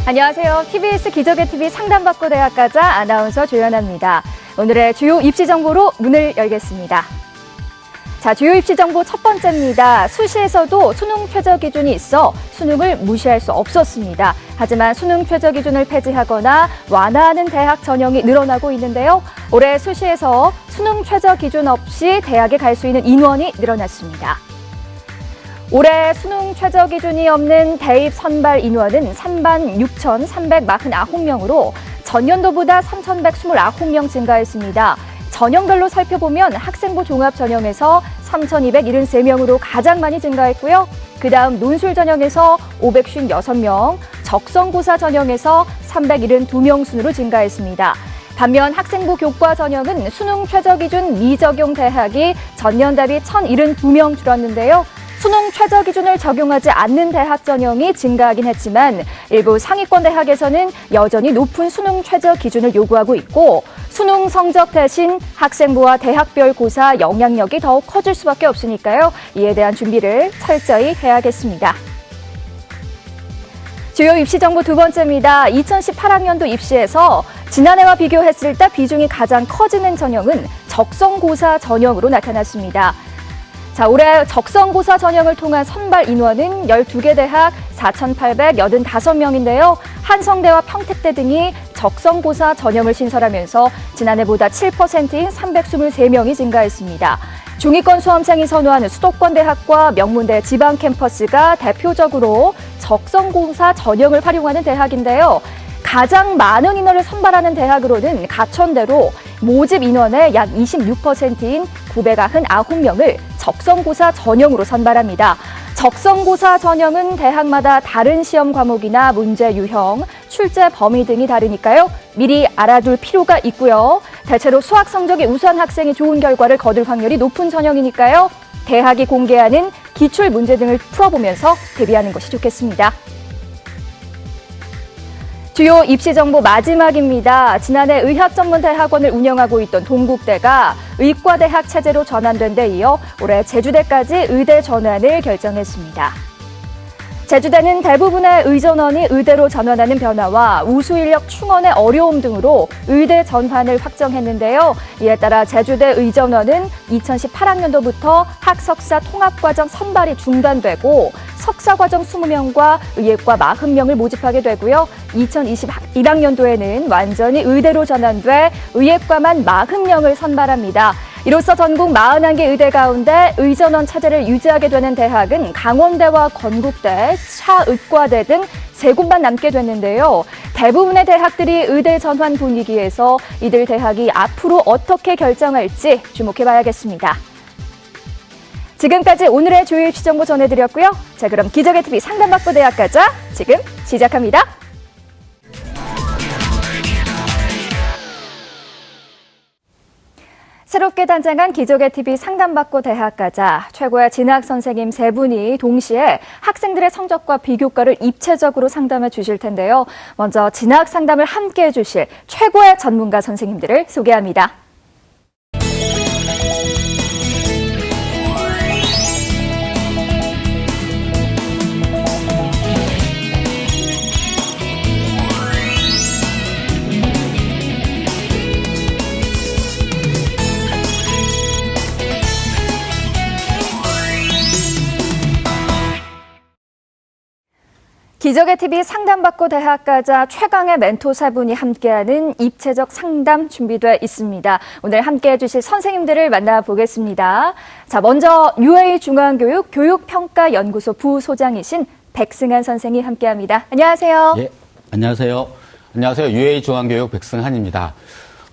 안녕하세요. TBS 기적의 TV 상담받고 대학가자 아나운서 조연아입니다. 오늘의 주요 입시 정보로 문을 열겠습니다. 자, 주요 입시 정보 첫 번째입니다. 수시에서도 수능 최저 기준이 있어 수능을 무시할 수 없었습니다. 하지만 수능 최저 기준을 폐지하거나 완화하는 대학 전형이 늘어나고 있는데요. 올해 수시에서 수능 최저 기준 없이 대학에 갈 수 있는 인원이 늘어났습니다. 올해 수능 최저 기준이 없는 대입 선발 인원은 36,349명으로 전년도보다 3,129명 증가했습니다. 전형별로 살펴보면 학생부 종합 전형에서 3,273명으로 가장 많이 증가했고요. 그다음 논술 전형에서 556명, 적성고사 전형에서 372명 순으로 증가했습니다. 반면 학생부 교과 전형은 수능 최저 기준 미적용 대학이 전년 대비 1,072명 줄었는데요. 수능 최저 기준을 적용하지 않는 대학 전형이 증가하긴 했지만 일부 상위권 대학에서는 여전히 높은 수능 최저 기준을 요구하고 있고 수능 성적 대신 학생부와 대학별 고사 영향력이 더욱 커질 수밖에 없으니까요. 이에 대한 준비를 철저히 해야겠습니다. 주요 입시 정보 두 번째입니다. 2018학년도 입시에서 지난해와 비교했을 때 비중이 가장 커지는 전형은 적성고사 전형으로 나타났습니다. 자, 올해 적성고사 전형을 통한 선발 인원은 12개 대학 4,885명인데요. 한성대와 평택대 등이 적성고사 전형을 신설하면서 지난해보다 7%인 323명이 증가했습니다. 중위권 수험생이 선호하는 수도권 대학과 명문대 지방 캠퍼스가 대표적으로 적성고사 전형을 활용하는 대학인데요. 가장 많은 인원을 선발하는 대학으로는 가천대로 모집 인원의 약 26%인 999명을 적성고사 전형으로 선발합니다. 적성고사 전형은 대학마다 다른 시험 과목이나 문제 유형, 출제 범위 등이 다르니까요. 미리 알아둘 필요가 있고요. 대체로 수학 성적이 우수한 학생이 좋은 결과를 거둘 확률이 높은 전형이니까요. 대학이 공개하는 기출 문제 등을 풀어보면서 대비하는 것이 좋겠습니다. 주요 입시 정보 마지막입니다. 지난해 의학전문대학원을 운영하고 있던 동국대가 의과대학 체제로 전환된 데 이어 올해 제주대까지 의대 전환을 결정했습니다. 제주대는 대부분의 의전원이 의대로 전환하는 변화와 우수인력 충원의 어려움 등으로 의대 전환을 확정했는데요. 이에 따라 제주대 의전원은 2018학년도부터 학석사 통합과정 선발이 중단되고 석사과정 20명과 의예과 40명을 모집하게 되고요. 2021학년도에는 완전히 의대로 전환돼 의예과만 40명을 선발합니다. 이로써 전국 41개 의대 가운데 의전원 체제를 유지하게 되는 대학은 강원대와 건국대, 차의과대 등 3곳만 남게 됐는데요. 대부분의 대학들이 의대 전환 분위기에서 이들 대학이 앞으로 어떻게 결정할지 주목해봐야겠습니다. 지금까지 오늘의 주요 입시 정보 전해드렸고요. 자, 그럼 기적의 TV 상담받고 대학 가자 지금 시작합니다. 새롭게 단장한 기적의 TV 상담받고 대학 가자 최고의 진학 선생님 3분이 동시에 학생들의 성적과 비교과를 입체적으로 상담해 주실 텐데요. 먼저 진학 상담을 함께 해주실 최고의 전문가 선생님들을 소개합니다. 기적의 TV 상담받고 대학 가자 최강의 멘토 3분이 함께하는 입체적 상담 준비되어 있습니다. 오늘 함께해 주실 선생님들을 만나보겠습니다. 자, 먼저 UA중앙교육 교육평가연구소 부소장이신 백승한 선생이 함께합니다. 안녕하세요. 예, 안녕하세요. 안녕하세요. UA중앙교육 백승한입니다.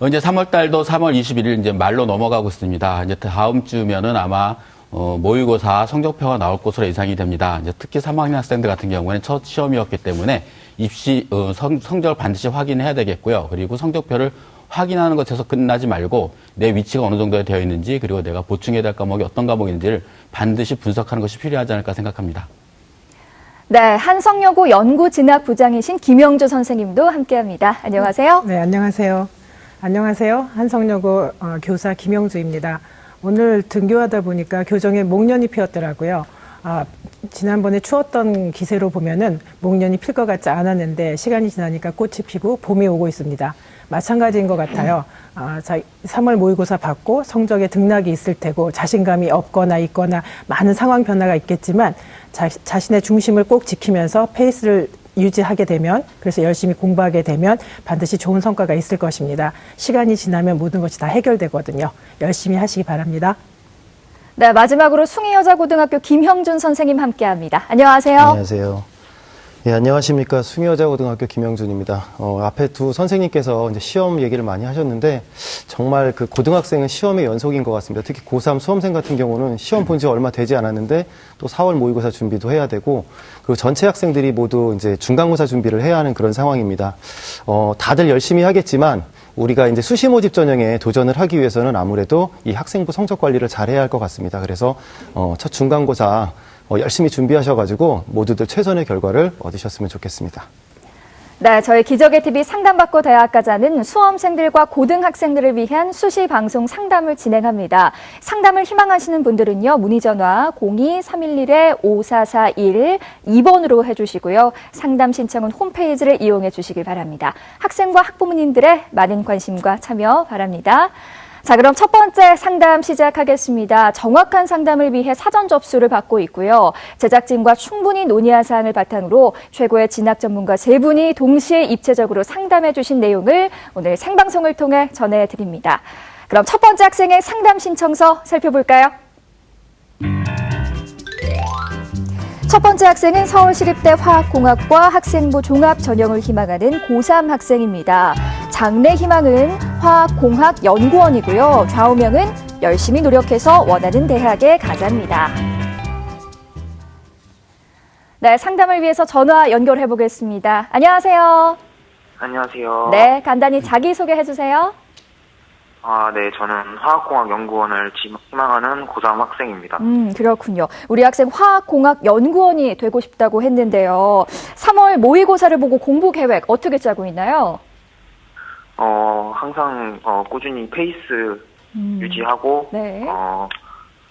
이제 3월 달도 3월 21일 이제 말로 넘어가고 있습니다. 이제 다음 주면은 아마 모의고사 성적표가 나올 것으로 예상이 됩니다. 이제 특히 3학년 학생들 같은 경우에는 첫 시험이었기 때문에 입시 성적을 반드시 확인해야 되겠고요. 그리고 성적표를 확인하는 것에서 끝나지 말고 내 위치가 어느 정도에 되어 있는지 그리고 내가 보충해야 될 과목이 어떤 과목인지를 반드시 분석하는 것이 필요하지 않을까 생각합니다. 네, 한성여고 연구진학부장이신 김영조 선생님도 함께합니다. 안녕하세요. 네, 안녕하세요. 안녕하세요. 한성여고 교사 김영주입니다. 오늘 등교하다 보니까 교정에 목련이 피었더라고요. 지난번에 추웠던 기세로 보면은 목련이 필 것 같지 않았는데 시간이 지나니까 꽃이 피고 봄이 오고 있습니다. 마찬가지인 것 같아요. 3월 모의고사 받고 성적에 등락이 있을 테고 자신감이 없거나 있거나 많은 상황 변화가 있겠지만 자신의 중심을 꼭 지키면서 페이스를 유지하게 되면, 그래서 열심히 공부하게 되면 반드시 좋은 성과가 있을 것입니다. 시간이 지나면 모든 것이 다 해결되거든요. 열심히 하시기 바랍니다. 네, 마지막으로 숭이여자고등학교 김형준 선생님 함께합니다. 안녕하세요. 안녕하세요. 예, 안녕하십니까. 숭이여자고등학교 김영준입니다. 앞에 두 선생님께서 이제 시험 얘기를 많이 하셨는데, 정말 그 고등학생은 시험의 연속인 것 같습니다. 특히 고3 수험생 같은 경우는 시험 본 지 얼마 되지 않았는데, 또 4월 모의고사 준비도 해야 되고, 그리고 전체 학생들이 모두 이제 중간고사 준비를 해야 하는 그런 상황입니다. 다들 열심히 하겠지만, 우리가 이제 수시 모집 전형에 도전을 하기 위해서는 아무래도 이 학생부 성적 관리를 잘 해야 할 것 같습니다. 그래서, 첫 중간고사, 열심히 준비하셔가지고 모두들 최선의 결과를 얻으셨으면 좋겠습니다. 네, 저희 기적의 TV 상담받고 대학가자는 수험생들과 고등학생들을 위한 수시 방송 상담을 진행합니다. 상담을 희망하시는 분들은요, 문의 전화 02-311-5441 2번으로 해주시고요. 상담 신청은 홈페이지를 이용해 주시길 바랍니다. 학생과 학부모님들의 많은 관심과 참여 바랍니다. 자, 그럼 첫 번째 상담 시작하겠습니다. 정확한 상담을 위해 사전 접수를 받고 있고요. 제작진과 충분히 논의한 사항을 바탕으로 최고의 진학 전문가 3분이 동시에 입체적으로 상담해 주신 내용을 오늘 생방송을 통해 전해드립니다. 그럼 첫 번째 학생의 상담 신청서 살펴볼까요? 첫 번째 학생은 서울시립대 화학공학과 학생부 종합 전형을 희망하는 고3 학생입니다. 장래 희망은 화학공학연구원이고요. 좌우명은 열심히 노력해서 원하는 대학에 가자입니다. 네, 상담을 위해서 전화 연결해 보겠습니다. 안녕하세요. 안녕하세요. 네, 간단히 자기소개해 주세요. 네, 저는 화학공학연구원을 희망하는 고3 학생입니다. 그렇군요. 우리 학생 화학공학연구원이 되고 싶다고 했는데요. 3월 모의고사를 보고 공부 계획 어떻게 짜고 있나요? 항상 꾸준히 페이스 유지하고 네.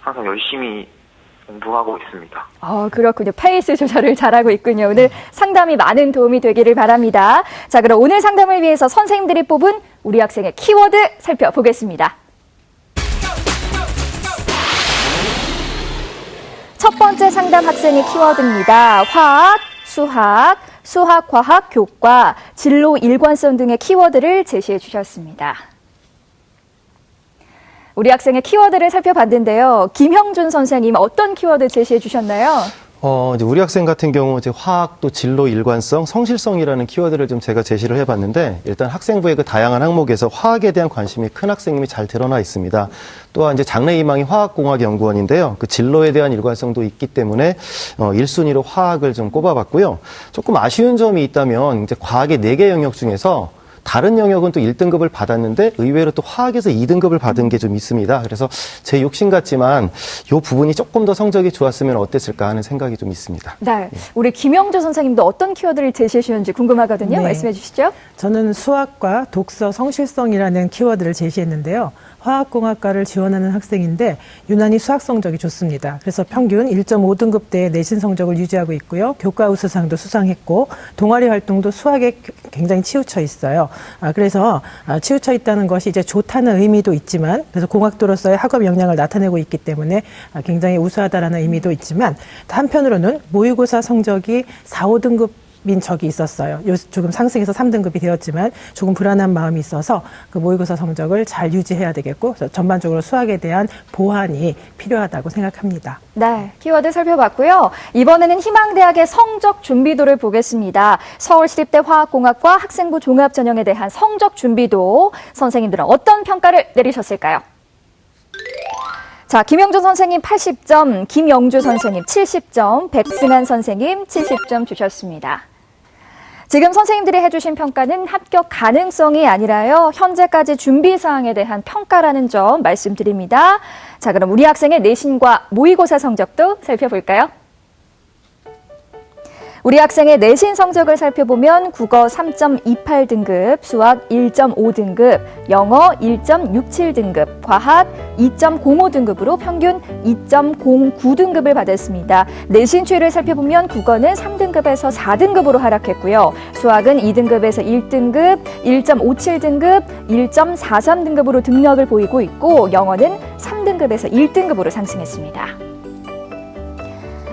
항상 열심히 공부하고 있습니다. 그렇군요. 페이스 조절을 잘하고 있군요. 오늘 상담이 많은 도움이 되기를 바랍니다. 자, 그럼 오늘 상담을 위해서 선생님들이 뽑은 우리 학생의 키워드 살펴보겠습니다. 첫 번째 상담 학생의 키워드입니다. 화학, 수학, 수학, 과학, 교과, 진로 일관성 등의 키워드를 제시해 주셨습니다. 우리 학생의 키워드를 살펴봤는데요. 김형준 선생님 어떤 키워드 제시해 주셨나요? 이제 우리 학생 같은 경우 이제 화학 또 진로 일관성, 성실성이라는 키워드를 좀 제가 제시를 해봤는데, 일단 학생부의 그 다양한 항목에서 화학에 대한 관심이 큰 학생님이 잘 드러나 있습니다. 또한 이제 장래 희망이 화학공학연구원인데요. 그 진로에 대한 일관성도 있기 때문에 1순위로 화학을 좀 꼽아봤고요. 조금 아쉬운 점이 있다면 이제 과학의 4개 영역 중에서 다른 영역은 또 1등급을 받았는데 의외로 또 화학에서 2등급을 받은 게 좀 있습니다. 그래서 제 욕심 같지만 이 부분이 조금 더 성적이 좋았으면 어땠을까 하는 생각이 좀 있습니다. 네, 우리 김영주 선생님도 어떤 키워드를 제시해 주셨는지 궁금하거든요. 네. 말씀해 주시죠. 저는 수학과 독서 성실성이라는 키워드를 제시했는데요. 화학공학과를 지원하는 학생인데 유난히 수학 성적이 좋습니다. 그래서 평균 1.5등급대의 내신 성적을 유지하고 있고요. 교과 우수상도 수상했고 동아리 활동도 수학에 굉장히 치우쳐 있어요. 그래서 치우쳐 있다는 것이 이제 좋다는 의미도 있지만, 그래서 공학도로서의 학업 역량을 나타내고 있기 때문에 굉장히 우수하다라는 의미도 있지만, 한편으로는 모의고사 성적이 4, 5등급 민 적이 있었어요. 조금 상승해서 3등급이 되었지만 조금 불안한 마음이 있어서 그 모의고사 성적을 잘 유지해야 되겠고, 그래서 전반적으로 수학에 대한 보완이 필요하다고 생각합니다. 네, 키워드 살펴봤고요. 이번에는 희망대학의 성적 준비도를 보겠습니다. 서울시립대 화학공학과 학생부 종합전형에 대한 성적 준비도 선생님들은 어떤 평가를 내리셨을까요? 자, 김영준 선생님 80점, 김영주 선생님 70점, 백승한 선생님 70점 주셨습니다. 지금 선생님들이 해주신 평가는 합격 가능성이 아니라요, 현재까지 준비사항에 대한 평가라는 점 말씀드립니다. 자, 그럼 우리 학생의 내신과 모의고사 성적도 살펴볼까요? 우리 학생의 내신 성적을 살펴보면 국어 3.28등급, 수학 1.5등급, 영어 1.67등급, 과학 2.05등급으로 평균 2.09등급을 받았습니다. 내신 추이를 살펴보면 국어는 3등급에서 4등급으로 하락했고요. 수학은 2등급에서 1등급, 1.57등급, 1.43등급으로 등락을 보이고 있고 영어는 3등급에서 1등급으로 상승했습니다.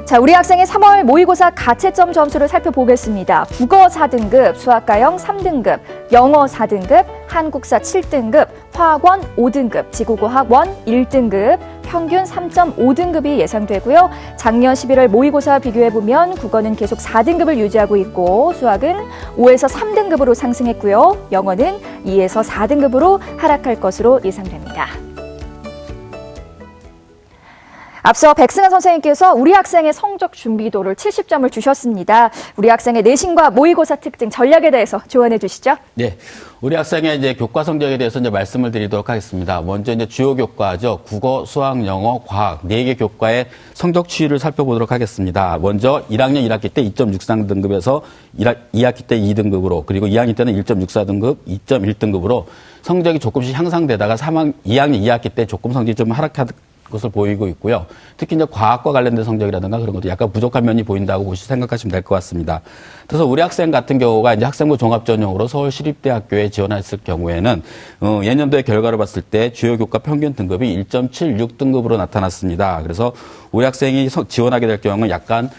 자, 우리 학생의 3월 모의고사 가채점 점수를 살펴보겠습니다. 국어 4등급, 수학과형 3등급, 영어 4등급, 한국사 7등급, 화학원 5등급, 지구과학원 1등급, 평균 3.5등급이 예상되고요. 작년 11월 모의고사 비교해보면 국어는 계속 4등급을 유지하고 있고 수학은 5에서 3등급으로 상승했고요. 영어는 2에서 4등급으로 하락할 것으로 예상됩니다. 앞서 백승환 선생님께서 우리 학생의 성적 준비도를 70점을 주셨습니다. 우리 학생의 내신과 모의고사 특징, 전략에 대해서 조언해 주시죠. 네. 우리 학생의 이제 교과 성적에 대해서 이제 말씀을 드리도록 하겠습니다. 먼저 이제 주요 교과죠. 국어, 수학, 영어, 과학 4개 교과의 성적 추이를 살펴보도록 하겠습니다. 먼저 1학년 1학기 때 2.63등급에서 2학기 때 2등급으로 그리고 2학년 때는 1.64등급, 2.1등급으로 성적이 조금씩 향상되다가 2학년 2학기 때 조금 성적이 좀 하락한 것을 보이고 있고요. 특히 이제 과학과 관련된 성적이라든가 그런 것도 약간 부족한 면이 보인다고 생각하시면 될 것 같습니다. 그래서 우리 학생 같은 경우가 이제 학생부 종합 전형으로 서울시립대학교에 지원했을 경우에는 예년도의 결과를 봤을 때 주요 교과 평균 등급이 1.76등급으로 나타났습니다. 그래서 우리 학생이 지원하게 될 경우는 약간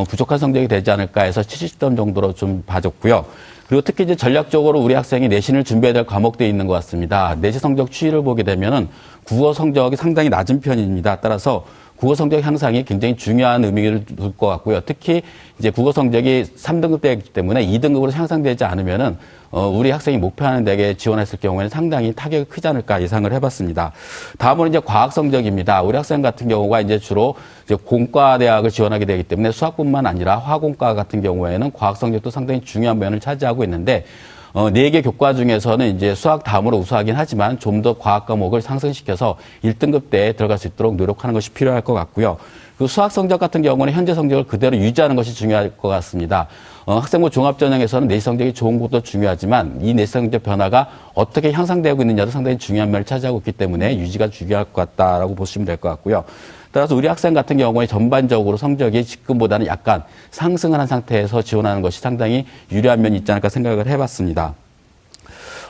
부족한 성적이 되지 않을까 해서 70점 정도로 좀 봐줬고요. 그리고 특히 이제 전략적으로 우리 학생이 내신을 준비해야 될 과목들이 있는 것 같습니다. 내신 성적 추이를 보게 되면은 국어 성적이 상당히 낮은 편입니다. 따라서 국어 성적 향상이 굉장히 중요한 의미를 둘 것 같고요. 특히 이제 국어 성적이 3등급 되기 때문에 2등급으로 향상되지 않으면은 우리 학생이 목표하는 데에 지원했을 경우에는 상당히 타격이 크지 않을까 예상을 해봤습니다. 다음으로 이제 과학 성적입니다. 우리 학생 같은 경우가 이제 주로 이제 공과 대학을 지원하게 되기 때문에 수학뿐만 아니라 화공과 같은 경우에는 과학 성적도 상당히 중요한 면을 차지하고 있는데 4개 교과 중에서는 이제 수학 다음으로 우수하긴 하지만 좀 더 과학 과목을 상승시켜서 1등급대에 들어갈 수 있도록 노력하는 것이 필요할 것 같고요. 그 수학 성적 같은 경우는 현재 성적을 그대로 유지하는 것이 중요할 것 같습니다. 학생부 종합전형에서는 내신 성적이 좋은 것도 중요하지만 이 내신 성적 변화가 어떻게 향상되고 있느냐도 상당히 중요한 면을 차지하고 있기 때문에 유지가 중요할 것 같다라고 보시면 될 것 같고요. 따라서 우리 학생 같은 경우에 전반적으로 성적이 지금보다는 약간 상승을 한 상태에서 지원하는 것이 상당히 유리한 면이 있지 않을까 생각을 해봤습니다.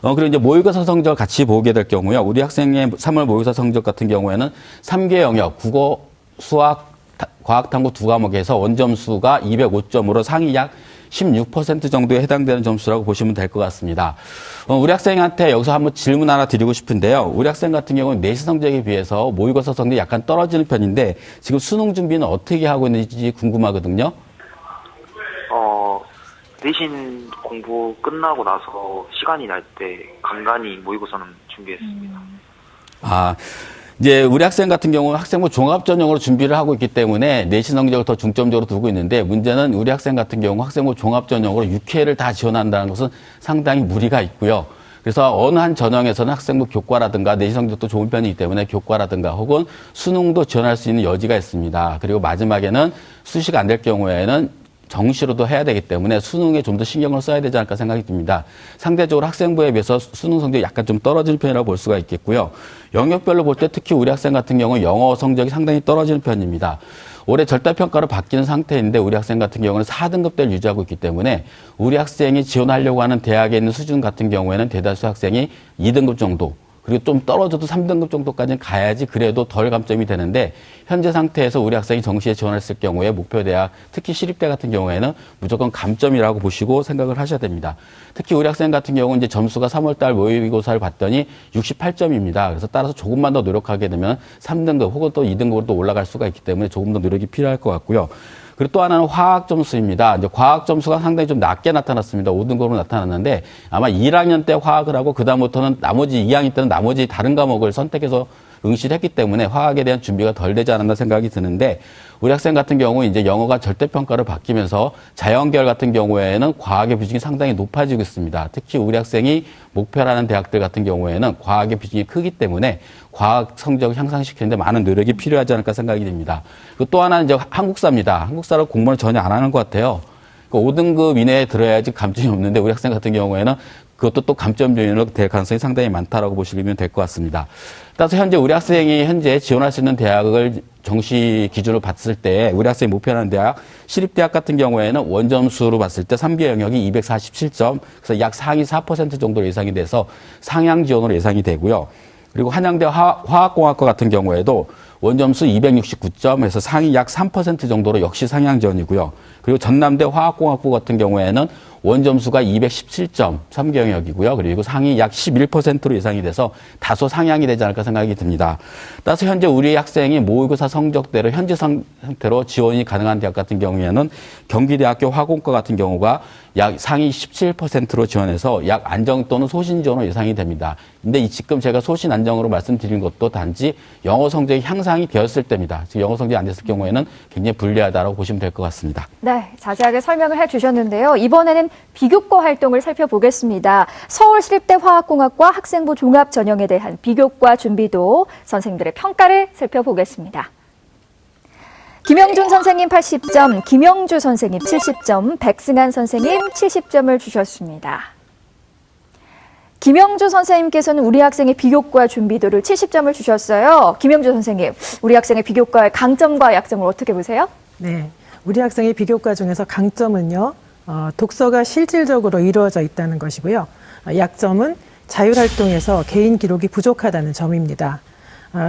그리고 이제 모의고사 성적을 같이 보게 될 경우요. 우리 학생의 3월 모의고사 성적 같은 경우에는 3개 영역, 국어, 수학, 과학, 탐구 2과목에서 원점수가 205점으로 상위 약 16% 정도에 해당되는 점수라고 보시면 될 것 같습니다. 우리 학생한테 여기서 한번 질문 하나 드리고 싶은데요. 우리 학생 같은 경우는 내신 성적에 비해서 모의고사 성적이 약간 떨어지는 편인데 지금 수능 준비는 어떻게 하고 있는지 궁금하거든요. 내신 공부 끝나고 나서 시간이 날 때 간간히 모의고사는 준비했습니다. 이제 우리 학생 같은 경우는 학생부 종합 전형으로 준비를 하고 있기 때문에 내신 성적을 더 중점적으로 두고 있는데 문제는 우리 학생 같은 경우 학생부 종합 전형으로 6회를 다 지원한다는 것은 상당히 무리가 있고요. 그래서 어느 한 전형에서는 학생부 교과라든가 내신 성적도 좋은 편이기 때문에 교과라든가 혹은 수능도 지원할 수 있는 여지가 있습니다. 그리고 마지막에는 수시가 안 될 경우에는 정시로도 해야 되기 때문에 수능에 좀 더 신경을 써야 되지 않을까 생각이 듭니다. 상대적으로 학생부에 비해서 수능 성적이 약간 좀 떨어지는 편이라고 볼 수가 있겠고요. 영역별로 볼 때 특히 우리 학생 같은 경우는 영어 성적이 상당히 떨어지는 편입니다. 올해 절대평가로 바뀌는 상태인데 우리 학생 같은 경우는 4등급대를 유지하고 있기 때문에 우리 학생이 지원하려고 하는 대학에 있는 수준 같은 경우에는 대다수 학생이 2등급 정도 그리고 좀 떨어져도 3등급 정도까지는 가야지 그래도 덜 감점이 되는데 현재 상태에서 우리 학생이 정시에 지원했을 경우에 목표 대학, 특히 시립대 같은 경우에는 무조건 감점이라고 보시고 생각을 하셔야 됩니다. 특히 우리 학생 같은 경우는 이제 점수가 3월달 모의고사를 봤더니 68점입니다. 그래서 따라서 조금만 더 노력하게 되면 3등급 혹은 또 2등급으로 또 올라갈 수가 있기 때문에 조금 더 노력이 필요할 것 같고요. 그리고 또 하나는 화학 점수입니다. 이제 과학 점수가 상당히 좀 낮게 나타났습니다. 5등급으로 나타났는데 아마 1학년 때 화학을 하고 그다음부터는 나머지 2학년 때는 나머지 다른 과목을 선택해서 응시를 했기 때문에 화학에 대한 준비가 덜 되지 않았나 생각이 드는데 우리 학생 같은 경우 이제 영어가 절대평가로 바뀌면서 자연계열 같은 경우에는 과학의 비중이 상당히 높아지고 있습니다. 특히 우리 학생이 목표라는 대학들 같은 경우에는 과학의 비중이 크기 때문에 과학 성적을 향상시키는데 많은 노력이 필요하지 않을까 생각이 됩니다. 그리고 또 하나는 이제 한국사입니다. 한국사를 공부를 전혀 안 하는 것 같아요. 그러니까 5등급 이내에 들어야지 감점이 없는데 우리 학생 같은 경우에는 그것도 또 감점 요인으로 될 가능성이 상당히 많다라고 보시면 될 것 같습니다. 따라서 현재 우리 학생이 현재 지원할 수 있는 대학을 정시 기준으로 봤을 때 우리 학생이 목표하는 대학, 시립대학 같은 경우에는 원점수로 봤을 때 3개 영역이 247점, 그래서 약 상위 4% 정도로 예상이 돼서 상향 지원으로 예상이 되고요. 그리고 한양대 화학공학과 같은 경우에도 원점수 269점에서 상위 약 3% 정도로 역시 상향 지원이고요. 그리고 전남대 화학공학부 같은 경우에는 원점수가 217점 3개 영역이고요. 그리고 상위 약 11%로 예상이 돼서 다소 상향이 되지 않을까 생각이 듭니다. 따라서 현재 우리 학생이 모의고사 성적대로 현재 상태로 지원이 가능한 대학 같은 경우에는 경기대학교 화공과 같은 경우가 약 상위 17%로 지원해서 약 안정 또는 소신 지원으로 예상이 됩니다. 근데 지금 제가 소신 안정으로 말씀드린 것도 단지 영어 성적이 향상이 되었을 때입니다. 즉 영어 성적이 안 됐을 경우에는 굉장히 불리하다고 보시면 될 것 같습니다. 네, 자세하게 설명을 해주셨는데요. 이번에는 비교과 활동을 살펴보겠습니다. 서울시립대 화학공학과 학생부 종합전형에 대한 비교과 준비도 선생님들의 평가를 살펴보겠습니다. 김영준 선생님 80점, 김영주 선생님 70점, 백승한 선생님 70점을 주셨습니다. 김영주 선생님께서는 우리 학생의 비교과 준비도를 70점을 주셨어요. 김영주 선생님, 우리 학생의 비교과의 강점과 약점을 어떻게 보세요? 네, 우리 학생의 비교과 중에서 강점은요, 독서가 실질적으로 이루어져 있다는 것이고요. 약점은 자율활동에서 개인 기록이 부족하다는 점입니다.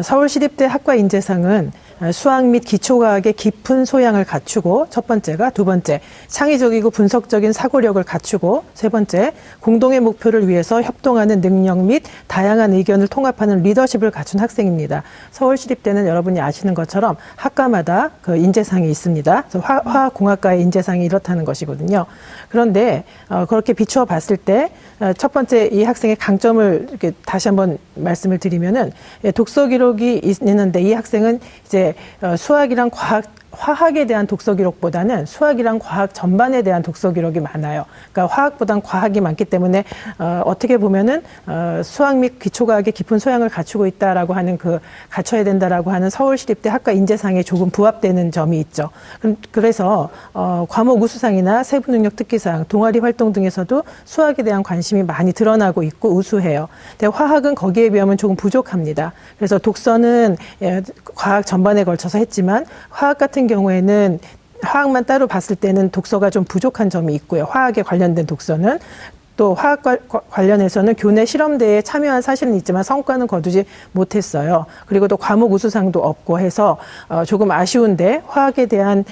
서울시립대 학과인재상은 수학 및 기초과학의 깊은 소양을 갖추고 첫 번째가, 두 번째 창의적이고 분석적인 사고력을 갖추고, 세 번째 공동의 목표를 위해서 협동하는 능력 및 다양한 의견을 통합하는 리더십을 갖춘 학생입니다. 서울시립대는 여러분이 아시는 것처럼 학과마다 그 인재상이 있습니다. 화학공학과의 인재상이 이렇다는 것이거든요. 그런데 그렇게 비추어 봤을 때 첫 번째 이 학생의 강점을 이렇게 다시 한번 말씀을 드리면은, 독서 기록이 있는데 이 학생은 이제 수학이랑 화학에 대한 독서 기록보다는 수학이랑 과학 전반에 대한 독서 기록이 많아요. 그러니까 화학보단 과학이 많기 때문에 어떻게 보면은 수학 및 기초과학의 깊은 소양을 갖추고 있다라고 하는, 갖춰야 된다라고 하는 서울시립대 학과 인재상에 조금 부합되는 점이 있죠. 그래서 과목 우수상이나 세부능력 특기상, 동아리 활동 등에서도 수학에 대한 관심이 많이 드러나고 있고 우수해요. 근데 화학은 거기에 비하면 조금 부족합니다. 그래서 독서는 과학 전반에 걸쳐서 했지만 화학 같은 경우에는 화학만 따로 봤을 때는 독서가 좀 부족한 점이 있고요. 화학에 관련된 독서는. 또 화학과 관련해서는 교내 실험대회에 참여한 사실은 있지만 성과는 거두지 못했어요. 그리고 또 과목 우수상도 없고 해서 조금 아쉬운데, 화학에 대한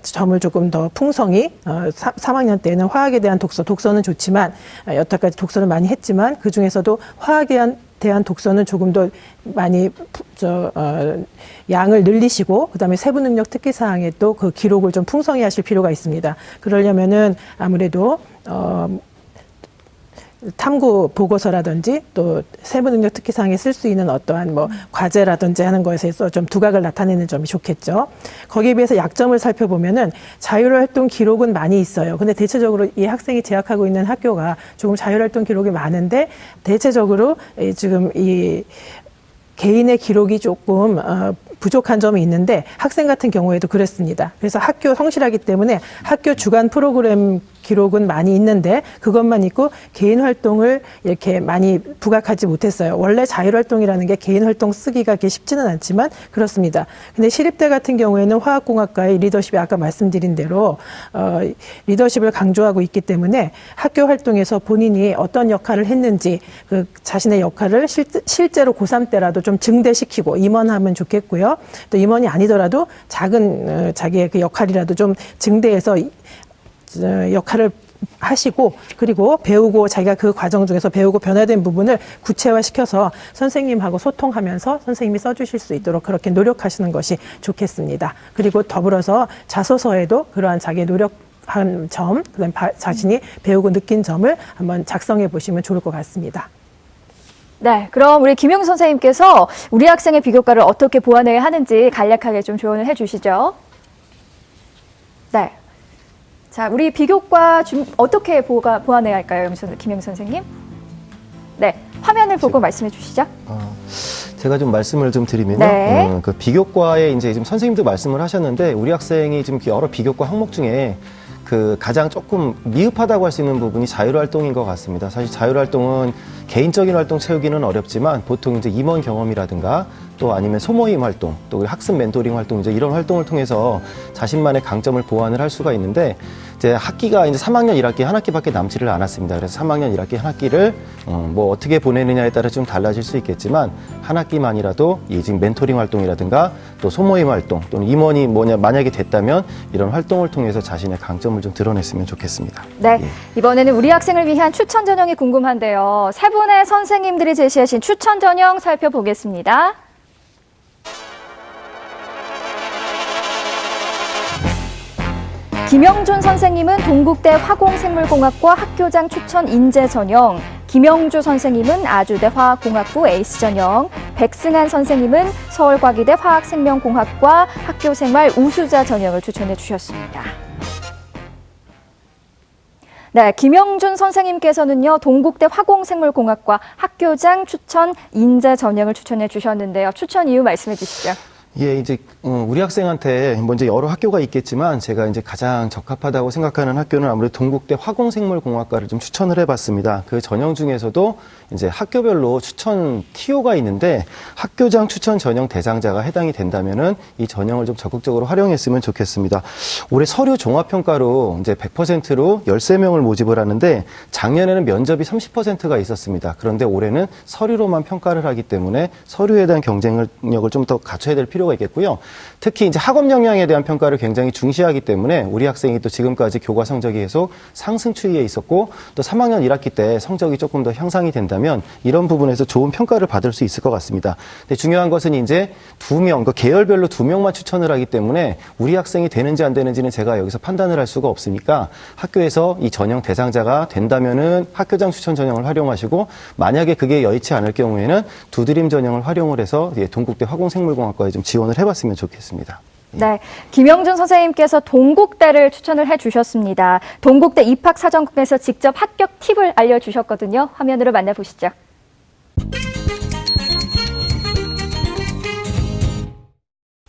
점을 조금 더 풍성히 3학년 때는 화학에 대한 독서는 좋지만, 여태까지 독서를 많이 했지만 그중에서도 화학에 대한 독서는 조금 더 많이 양을 늘리시고, 그다음에 세부능력 특기사항에 또 그 기록을 좀 풍성히 하실 필요가 있습니다. 그러려면은 아무래도 탐구 보고서라든지 또 세부능력 특기사항에 쓸 수 있는 어떠한 과제라든지 하는 것에서 좀 두각을 나타내는 점이 좋겠죠. 거기에 비해서 약점을 살펴보면은 자율활동 기록은 많이 있어요. 근데 대체적으로 이 학생이 재학하고 있는 학교가 조금 자율활동 기록이 많은데, 대체적으로 지금 이 개인의 기록이 조금 부족한 점이 있는데, 학생 같은 경우에도 그랬습니다. 그래서 학교 성실하기 때문에 학교 주간 프로그램 기록은 많이 있는데 그것만 있고 개인 활동을 이렇게 많이 부각하지 못했어요. 원래 자율활동이라는 게 개인 활동 쓰기가 그렇게 쉽지는 않지만 그렇습니다. 근데 시립대 같은 경우에는 화학공학과의 리더십이 아까 말씀드린 대로 리더십을 강조하고 있기 때문에 학교 활동에서 본인이 어떤 역할을 했는지, 그 자신의 역할을 실제로 고3 때라도 좀 증대시키고 임원하면 좋겠고요. 또 임원이 아니더라도 작은 자기의 그 역할이라도 좀 증대해서 역할을 하시고, 그리고 배우고 자기가 그 과정 중에서 배우고 변화된 부분을 구체화시켜서 선생님하고 소통하면서 선생님이 써주실 수 있도록 그렇게 노력하시는 것이 좋겠습니다. 그리고 더불어서 자소서에도 그러한 자기의 노력한 점, 그다음에 자신이 배우고 느낀 점을 한번 작성해 보시면 좋을 것 같습니다. 네, 그럼 우리 김영수 선생님께서 우리 학생의 비교과를 어떻게 보완해야 하는지 간략하게 좀 조언을 해주시죠. 네. 자, 우리 비교과 어떻게 보완해야 할까요, 김영수 선생님? 네, 화면을 보고 말씀해 주시죠. 제가 좀 말씀을 좀 드리면요. 네. 그 비교과에 이제 좀 선생님도 말씀을 하셨는데, 우리 학생이 지금 여러 비교과 항목 중에 그 가장 조금 미흡하다고 할 수 있는 부분이 자율활동인 것 같습니다. 사실 자율활동은 개인적인 활동 채우기는 어렵지만 보통 이제 임원 경험이라든가 또 아니면 소모임 활동, 또 학습 멘토링 활동, 이제 이런 활동을 통해서 자신만의 강점을 보완을 할 수가 있는데, 이제 학기가 이제 3학년 1학기 한 학기밖에 남지를 않았습니다. 그래서 3학년 1학기 한 학기를 뭐 어떻게 보내느냐에 따라 좀 달라질 수 있겠지만, 한 학기만이라도 이 지금 멘토링 활동이라든가 또 소모임 활동 또는 임원이 만약에 됐다면 이런 활동을 통해서 자신의 강점을 좀 드러냈으면 좋겠습니다. 네, 예. 이번에는 우리 학생을 위한 추천 전형이 궁금한데요. 세 분의 선생님들이 제시하신 추천 전형 살펴보겠습니다. 김영준 선생님은 동국대 화공생물공학과 학교장 추천 인재 전형, 김영주 선생님은 아주대 화학공학부 에이스 전형, 백승한 선생님은 서울과기대 화학생명공학과 학교생활 우수자 전형을 추천해 주셨습니다. 네, 김영준 선생님께서는요, 동국대 화공생물공학과 학교장 추천 인재 전형을 추천해 주셨는데요. 추천 이유 말씀해 주시죠. 예, 이제 우리 학생한테 먼저 여러 학교가 있겠지만 제가 이제 가장 적합하다고 생각하는 학교는 아무래도 동국대 화공생물공학과를 좀 추천을 해봤습니다. 그 전형 중에서도 이제 학교별로 추천 TO가 있는데 학교장 추천 전형 대상자가 해당이 된다면은 이 전형을 좀 적극적으로 활용했으면 좋겠습니다. 올해 서류 종합평가로 이제 100%로 13명을 모집을 하는데 작년에는 면접이 30%가 있었습니다. 그런데 올해는 서류로만 평가를 하기 때문에 서류에 대한 경쟁력을 좀 더 갖춰야 될 필요가 있겠고요. 특히 이제 학업 역량에 대한 평가를 굉장히 중시하기 때문에 우리 학생이 또 지금까지 교과 성적이 계속 상승 추이에 있었고 또 3학년 1학기 때 성적이 조금 더 향상이 된다면 이런 부분에서 좋은 평가를 받을 수 있을 것 같습니다. 근데 중요한 것은 이제 2명, 그 계열별로 2명만 추천을 하기 때문에 우리 학생이 되는지 안 되는지는 제가 여기서 판단을 할 수가 없으니까 학교에서 이 전형 대상자가 된다면은 학교장 추천 전형을 활용하시고 만약에 그게 여의치 않을 경우에는 두드림 전형을 활용을 해서 동국대 화공생물공학과에 좀 지원을 해봤으면 좋겠습니다. 네, 김영준 선생님께서 동국대를 추천을 해주셨습니다. 동국대 입학사정국에서 직접 합격 팁을 알려주셨거든요. 화면으로 만나보시죠.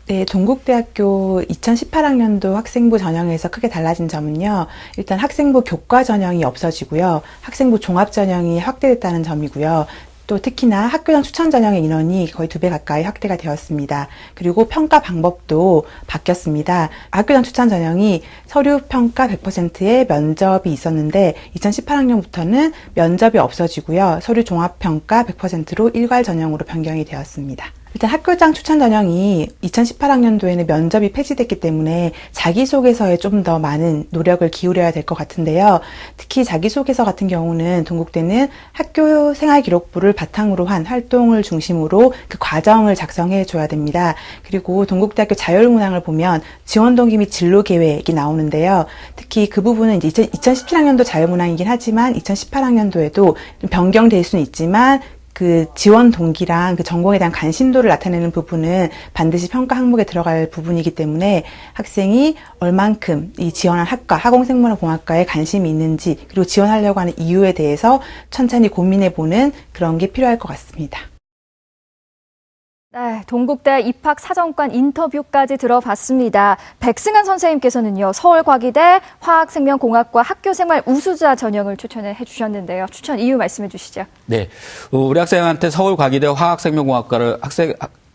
네, 동국대학교 2018학년도 학생부 전형에서 크게 달라진 점은요. 일단 학생부 교과 전형이 없어지고요. 학생부 종합 전형이 확대됐다는 점이고요. 또 특히나 학교장 추천 전형의 인원이 거의 2배 가까이 확대가 되었습니다. 그리고 평가 방법도 바뀌었습니다. 학교장 추천 전형이 서류 평가 100%의 면접이 있었는데 2018학년부터는 면접이 없어지고요. 서류 종합 평가 100%로 일괄 전형으로 변경이 되었습니다. 일단 학교장 추천 전형이 2018학년도에는 면접이 폐지됐기 때문에 자기소개서에 좀 더 많은 노력을 기울여야 될 것 같은데요. 특히 자기소개서 같은 경우는 동국대는 학교 생활기록부를 바탕으로 한 활동을 중심으로 그 과정을 작성해 줘야 됩니다. 그리고 동국대학교 자율문항을 보면 지원 동기 및 진로 계획이 나오는데요. 특히 그 부분은 이제 2017학년도 자율문항이긴 하지만 2018학년도에도 변경될 수는 있지만 그 지원 동기랑 그 전공에 대한 관심도를 나타내는 부분은 반드시 평가 항목에 들어갈 부분이기 때문에 학생이 얼만큼 이 지원한 학과, 화공생물공학과에 관심이 있는지 그리고 지원하려고 하는 이유에 대해서 천천히 고민해보는 그런 게 필요할 것 같습니다. 네, 동국대 입학사정관 인터뷰까지 들어봤습니다. 백승한 선생님께서는요, 서울과기대 화학생명공학과 학교생활 우수자 전형을 추천해 주셨는데요. 추천 이유 말씀해 주시죠. 네, 우리 학생한테 서울과기대 화학생명공학과를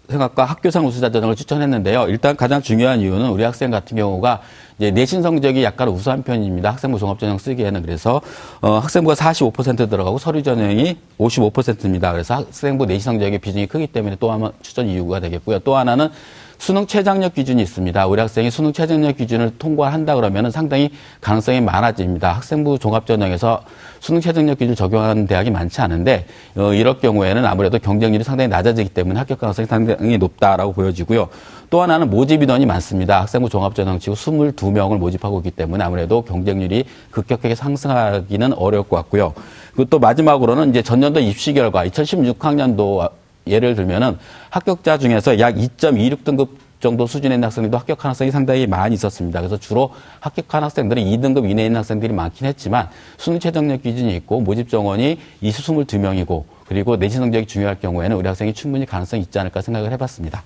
생각과 학교상 우수자 전형을 추천했는데요. 일단 가장 중요한 이유는 우리 학생 같은 경우가 이제 내신 성적이 약간 우수한 편입니다. 학생부 종합전형 쓰기에는. 그래서 학생부가 45% 들어가고 서류 전형이 55%입니다. 그래서 학생부 내신 성적의 비중이 크기 때문에 또 하나 추천 이유가 되겠고요. 또 하나는 수능 최장력 기준이 있습니다. 우리 학생이 수능 최장력 기준을 통과한다 그러면 상당히 가능성이 많아집니다. 학생부 종합전형에서 수능 최장력 기준을 적용하는 대학이 많지 않은데 이럴 경우에는 아무래도 경쟁률이 상당히 낮아지기 때문에 합격 가능성이 상당히 높다라고 보여지고요. 또 하나는 모집 인원이 많습니다. 학생부 종합전형 치고 22명을 모집하고 있기 때문에 아무래도 경쟁률이 급격하게 상승하기는 어려울 것 같고요. 그리고 또 마지막으로는 이제 전년도 입시 결과 2016학년도 예를 들면은 합격자 중에서 약 2.26등급 정도 수준에 있는 학생들도 합격한 학생이 상당히 많이 있었습니다. 그래서 주로 합격한 학생들은 2등급 이내에 있는 학생들이 많긴 했지만 수능 최저력 기준이 있고 모집 정원이 22명이고 그리고 내신 성적이 중요할 경우에는 우리 학생이 충분히 가능성이 있지 않을까 생각을 해봤습니다.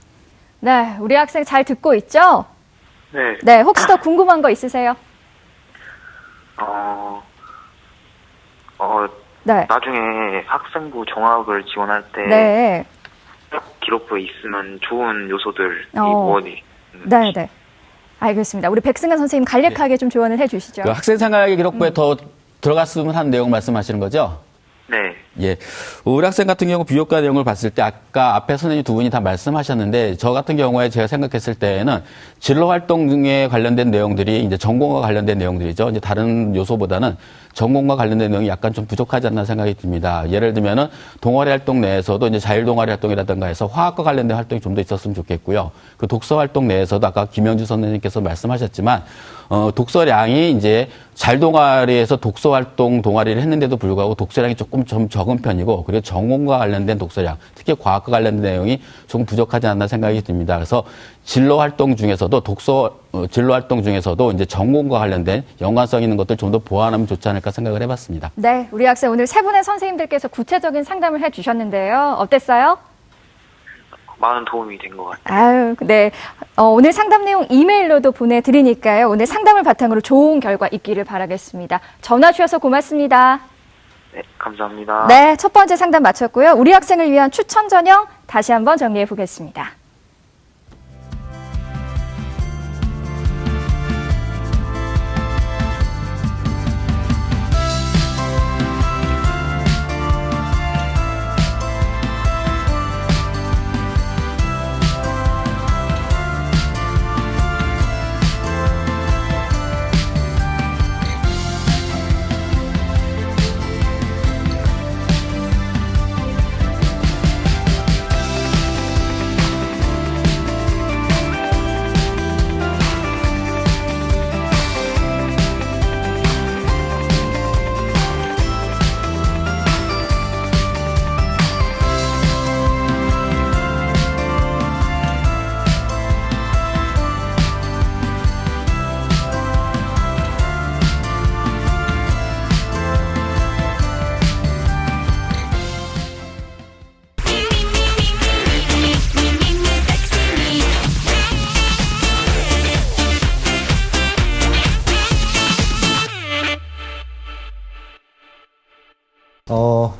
네, 우리 학생 잘 듣고 있죠? 네. 네, 혹시 더 궁금한 거 있으세요? 네. 나중에 학생부 종합을 지원할 때 네. 기록부에 있으면 좋은 요소들이 어. 무엇이 네, 네. 알겠습니다. 우리 백승환 선생님 간략하게 좀 조언을 해주시죠. 그 학생생활 기록부에 더 들어갔으면 하는 내용 말씀하시는 거죠? 네. 예. 우리 학생 같은 경우 비교과 내용을 봤을 때 아까 앞에 선생님 두 분이 다 말씀하셨는데 저 같은 경우에 제가 생각했을 때에는 진로 활동 등에 관련된 내용들이 이제 전공과 관련된 내용들이죠. 이제 다른 요소보다는 전공과 관련된 내용이 약간 좀 부족하지 않나 생각이 듭니다. 예를 들면은 동아리 활동 내에서도 이제 자율 동아리 활동이라든가 해서 화학과 관련된 활동이 좀 더 있었으면 좋겠고요. 그 독서 활동 내에서도 아까 김영주 선생님께서 말씀하셨지만 독서량이 이제 자율동아리에서 독서활동 동아리를 했는데도 불구하고 독서량이 조금 좀 적은 편이고 그리고 전공과 관련된 독서량, 특히 과학과 관련된 내용이 조금 부족하지 않나 생각이 듭니다. 그래서 진로활동 중에서도 진로활동 중에서도 이제 전공과 관련된 연관성 있는 것들 좀 더 보완하면 좋지 않을까 생각을 해봤습니다. 네, 우리 학생 오늘 세 분의 선생님들께서 구체적인 상담을 해주셨는데요. 어땠어요? 많은 도움이 된 것 같아요. 아유, 네. 오늘 상담 내용 이메일로도 보내드리니까요. 오늘 상담을 바탕으로 좋은 결과 있기를 바라겠습니다. 전화 주셔서 고맙습니다. 네, 감사합니다. 네, 첫 번째 상담 마쳤고요. 우리 학생을 위한 추천 전형 다시 한번 정리해 보겠습니다.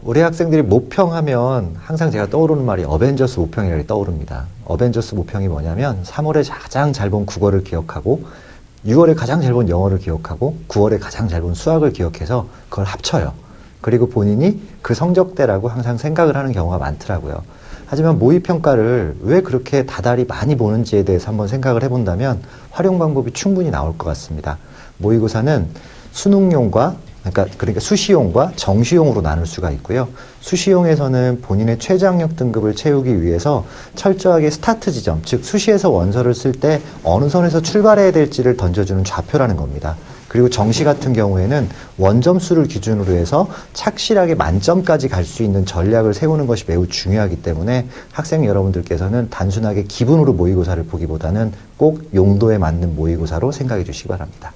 우리 학생들이 모평하면 항상 제가 떠오르는 말이 어벤져스 모평이라고 떠오릅니다. 어벤져스 모평이 뭐냐면 3월에 가장 잘 본 국어를 기억하고 6월에 가장 잘 본 영어를 기억하고 9월에 가장 잘 본 수학을 기억해서 그걸 합쳐요. 그리고 본인이 그 성적대라고 항상 생각을 하는 경우가 많더라고요. 하지만 모의평가를 왜 그렇게 다달이 많이 보는지에 대해서 한번 생각을 해본다면 활용 방법이 충분히 나올 것 같습니다. 모의고사는 수능용과 그러니까 수시용과 정시용으로 나눌 수가 있고요. 수시용에서는 본인의 최저학력 등급을 채우기 위해서 철저하게 스타트 지점, 즉 수시에서 원서를 쓸 때 어느 선에서 출발해야 될지를 던져주는 좌표라는 겁니다. 그리고 정시 같은 경우에는 원점수를 기준으로 해서 착실하게 만점까지 갈 수 있는 전략을 세우는 것이 매우 중요하기 때문에 학생 여러분들께서는 단순하게 기분으로 모의고사를 보기보다는 꼭 용도에 맞는 모의고사로 생각해 주시기 바랍니다.